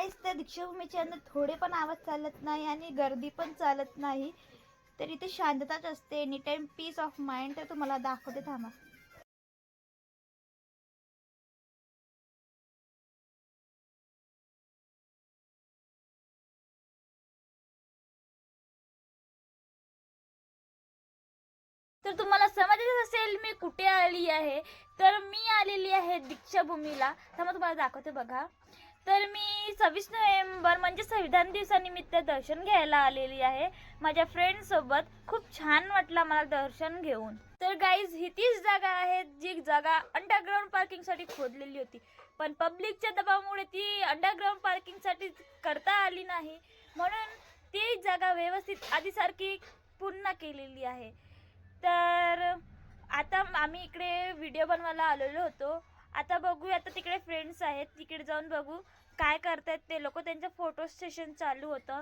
गाईस त्या दीक्षाभूमीच्या अंदर थोडे पण आवाज चालत नाही आणि गर्दी पण चालत नाही, तर इथे शांतताच असते, any time peace of mind. तर तुम्हाला दाखवते, थांबा. तर तुम्हाला समजलं असेल मी कुठे आली आहे. तर मी आलेली आहे दीक्षाभूमीला. थांबा तुम्हाला दाखवते बघा. तर मी 26 नोव्हेंबर म्हणजे संविधान दिवसानिमित्त दर्शन घ्यायला आलेली आहे माझ्या फ्रेंड सोबत. खूप छान वाटलं मला दर्शन घेऊन. तर गाईज ही तीच जागा आहे जी जागा अंडरग्राऊंड पार्किंगसाठी खोदलेली होती, पण पब्लिकच्या दबावामुळे ती अंडरग्राऊंड पार्किंगसाठी करता आली नाही, म्हणून ती जागा व्यवस्थित आधीसारखी पुन्हा केलेली आहे. तर आता आम्ही इकडे व्हिडिओ बनवायला आलेलो होतो. आता बघूया, आता तिकडे फ्रेंड्स आहेत, तिकडे जाऊन बघू काय करतात ते लोक. त्यांचं फोटो सेशन चालू होतं,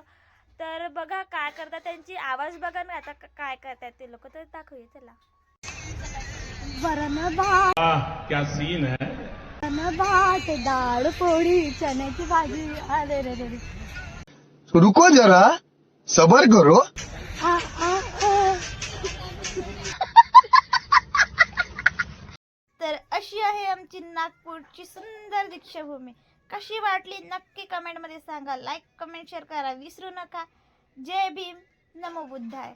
तर बघा काय करतात, त्यांची आवाज बघा ना आता काय करतात ते लोक. तर दाखवूया चला. वरण भात, क्या सीन है. वरण भात, डाळ पोळी, चण्याची भाजी. अरे रे रे रे. रुको जरा सबर करो. आ, आ, आ. तर अशी आहे आमची नागपूरची सुंदर दीक्षाभूमी. कशी वाटली नक्की कमेंटमध्ये सांगा. लाईक कमेंट शेअर करा विसरू नका. जय भीम, नमो बुद्धाय.